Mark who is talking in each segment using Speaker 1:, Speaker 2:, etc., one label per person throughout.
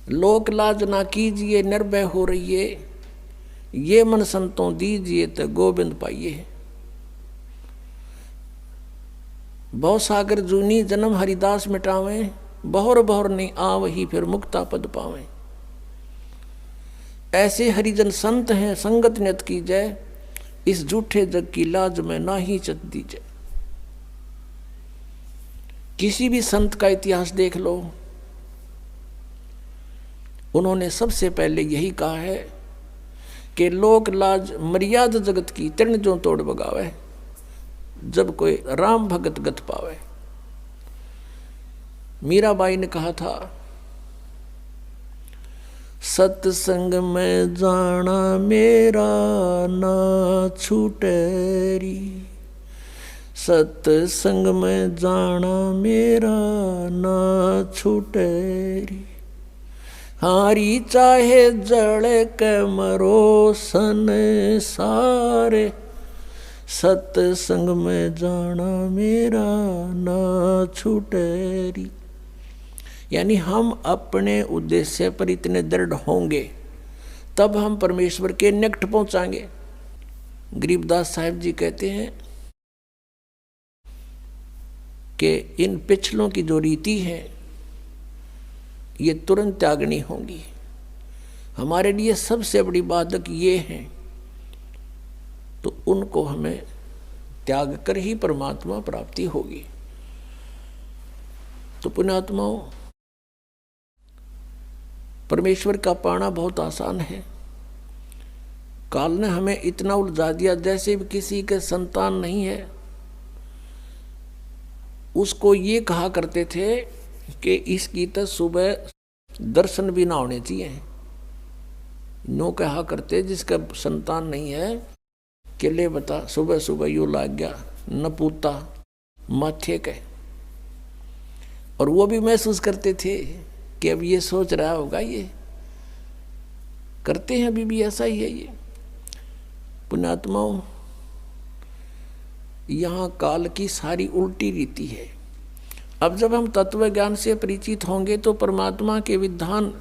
Speaker 1: लोक लाज ना कीजिए निर्भय हो रहिए, ये मन संतों दीजिए तो गोविंद पाइए। बहु सागर जूनी जन्म हरिदास मिटावें, बहुर बहुर नहीं आवही फिर मुक्ता पद पावें। ऐसे हरिजन संत हैं संगत नियत की जय, इस झूठे जग की लाज में ना ही चत दीजिए। किसी भी संत का इतिहास देख लो, उन्होंने सबसे पहले यही कहा है कि लोक लाज मर्याद जगत की तृण जो तोड़ बगावे, जब कोई राम भगत गत पावे। मीराबाई ने कहा था, सत्संग में जाना मेरा ना छूटेरी, सत्संग में जाना मेरा ना छूटेरी। हारी चाहे जड़ के मरो संसारे, सत्संग में जाना मेरा ना छूटेरी। यानी हम अपने उद्देश्य पर इतने दृढ़ होंगे तब हम परमेश्वर के निकट पहुंचाएंगे। गरीबदास साहिब जी कहते हैं कि इन पिछलों की जो रीति है ये तुरंत त्यागनी होंगी। हमारे लिए सबसे बड़ी बाधक ये है, तो उनको हमें त्याग कर ही परमात्मा प्राप्ति होगी। तो पुण्यात्माओं, परमेश्वर का पाना बहुत आसान है। काल ने हमें इतना उलझा दिया, जैसे भी किसी के संतान नहीं है उसको ये कहा करते थे कि इसकी तो सुबह दर्शन भी ना होने चाहिए। नो कहा करते जिसका संतान नहीं है कि ले बता सुबह सुबह यू लाग गया न पूता माथे के। और वो भी महसूस करते थे कि अब ये सोच रहा होगा, ये करते हैं अभी भी ऐसा ही है। ये पुण्यात्माओं, यहाँ काल की सारी उल्टी रीति है। अब जब हम तत्व ज्ञान से परिचित होंगे तो परमात्मा के विधान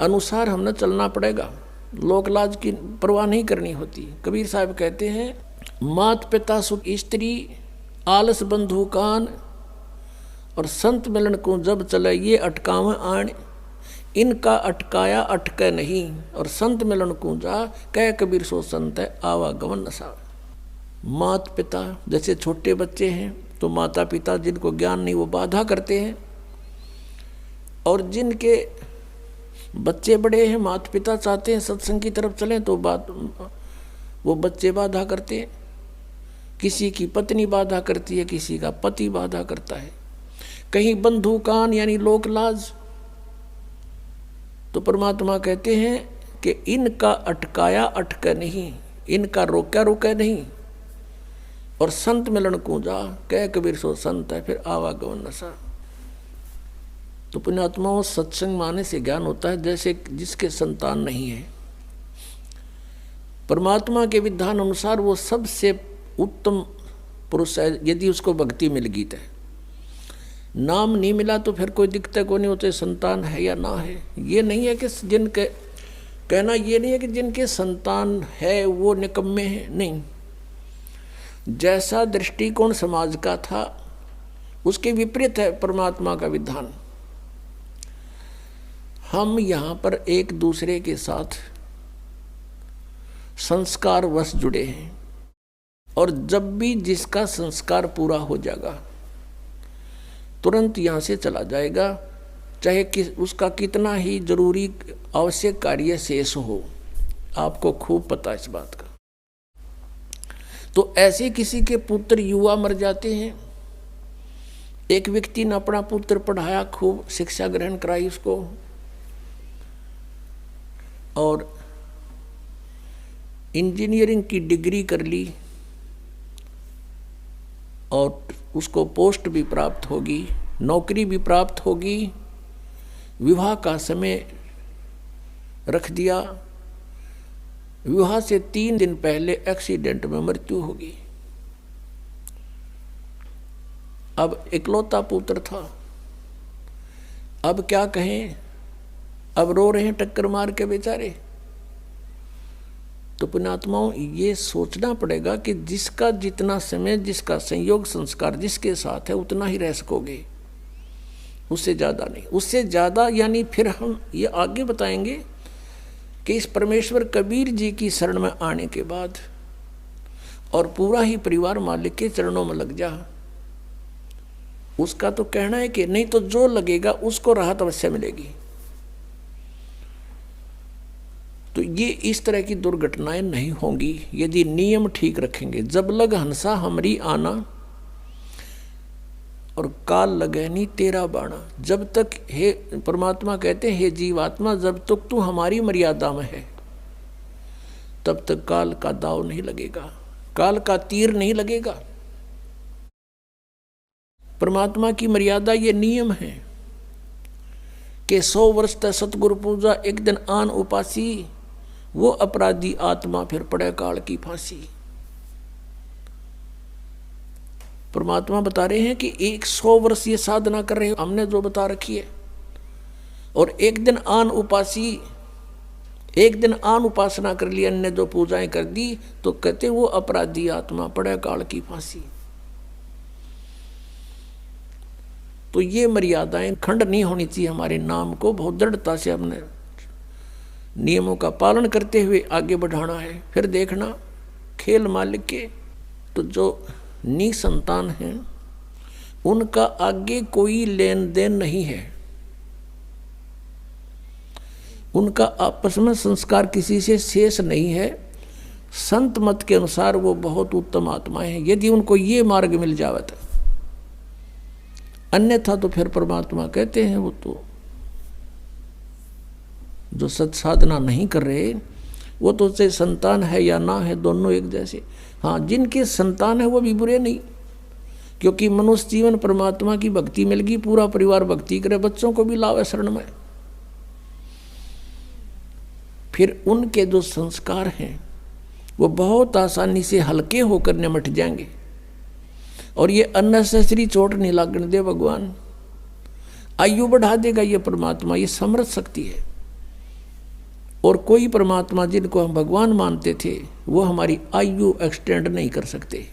Speaker 1: अनुसार हमने चलना पड़ेगा। लोकलाज की परवाह नहीं करनी होती। कबीर साहब कहते हैं, मात पिता सुख स्त्री आलस बंधु कान, और संत मिलन को जब चले ये अटकाव आण, इनका अटकाया अटके नहीं, और संत मिलन को जा कह कबीर सो संत है आवागमन नशा। मात पिता जैसे छोटे बच्चे हैं तो माता पिता जिनको ज्ञान नहीं वो बाधा करते हैं, और जिनके बच्चे बड़े हैं माता पिता चाहते हैं सत्संग की तरफ चलें तो वो बच्चे बाधा करते हैं। किसी की पत्नी बाधा करती है, किसी का पति बाधा करता है, कहीं बंधु कान यानी लोक लाज। तो परमात्मा कहते हैं कि इनका अटकाया अटके नहीं, इनका रोका रोका नहीं, और संत मिलन को जा कह कबीर सो संत है फिर आवागमन नशा। तो पुण्यात्माओं, सत्संग माने से ज्ञान होता है जैसे जिसके संतान नहीं है। परमात्मा के विधान अनुसार वो सबसे उत्तम पुरुष है यदि उसको भक्ति मिल गई। नाम नहीं मिला तो फिर कोई दिक्कत को नहीं होते संतान है या ना है। ये नहीं है कि जिनके कहना ये नहीं है कि जिनके संतान है वो निकम्मे हैं, नहीं। जैसा दृष्टिकोण समाज का था उसके विपरीत है परमात्मा का विधान। हम यहाँ पर एक दूसरे के साथ संस्कार वश जुड़े हैं, और जब भी जिसका संस्कार पूरा हो जाएगा तुरंत यहाँ से चला जाएगा, चाहे उसका कितना ही जरूरी आवश्यक कार्य शेष हो। आपको खूब पता इस बात का। तो ऐसे किसी के पुत्र युवा मर जाते हैं। एक व्यक्ति ने अपना पुत्र पढ़ाया, खूब शिक्षा ग्रहण कराई उसको, और इंजीनियरिंग की डिग्री कर ली, और उसको पोस्ट भी प्राप्त होगी, नौकरी भी प्राप्त होगी। विवाह का समय रख दिया, विवाह से 3 दिन पहले एक्सीडेंट में मृत्यु होगी। अब इकलौता पुत्र था, अब क्या कहें, अब रो रहे हैं टक्कर मार के बेचारे। तो पुण्यात्माओं, ये सोचना पड़ेगा कि जिसका जितना समय, जिसका संयोग संस्कार जिसके साथ है उतना ही रह सकोगे, उससे ज़्यादा नहीं। उससे ज़्यादा यानी फिर हम ये आगे बताएंगे कि इस परमेश्वर कबीर जी की शरण में आने के बाद और पूरा ही परिवार मालिक के चरणों में लग जा, उसका तो कहना है कि नहीं तो जो लगेगा उसको राहत अवश्य मिलेगी। तो ये इस तरह की दुर्घटनाएं नहीं होंगी यदि नियम ठीक रखेंगे। जब लग हंसा हमरी आना और काल लगे नहीं तेरा बाणा। जब तक, हे परमात्मा कहते हैं, हे जीवात्मा, जब तक तू हमारी मर्यादा में है तब तक काल का दाव नहीं लगेगा, काल का तीर नहीं लगेगा। परमात्मा की मर्यादा ये नियम है कि 100 वर्ष तक सतगुरु पूजा, एक दिन आन उपासी, वो अपराधी आत्मा फिर पड़े काल की फांसी। परमात्मा बता रहे हैं कि 100 वर्ष ये साधना कर रहे हो, हमने जो बता रखी है, और एक दिन आन उपासी, एक दिन आन उपासना कर ली, अन्य जो पूजाएं कर दी, तो कहते वो अपराधी आत्मा पड़े काल की फांसी। तो ये मर्यादाएं खंड नहीं होनी चाहिए। हमारे नाम को बहुत दृढ़ता से हमने नियमों का पालन करते हुए आगे बढ़ाना है। फिर देखना खेल मालिक के, तो जो निसंतान हैं उनका आगे कोई लेन देन नहीं है, उनका आपस में संस्कार किसी से शेष नहीं है। संत मत के अनुसार वो बहुत उत्तम आत्माएं हैं, यदि उनको ये मार्ग मिल जावे तो। अन्यथा तो फिर परमात्मा कहते हैं वो तो जो सत साधना नहीं कर रहे, वो तो चाहे संतान है या ना है, दोनों एक जैसे। हाँ, जिनके संतान है वो भी बुरे नहीं, क्योंकि मनुष्य जीवन परमात्मा की भक्ति मिल गई, पूरा परिवार भक्ति करे, बच्चों को भी लावे शरण में। फिर उनके जो संस्कार हैं वो बहुत आसानी से हल्के होकर निमट जाएंगे, और ये अननेसेसरी चोट नहीं लागने दे भगवान। आयु बढ़ा देगा ये परमात्मा, ये समर्थ शक्ति है। और कोई परमात्मा जिनको हम भगवान मानते थे वो हमारी आयु एक्सटेंड नहीं कर सकते।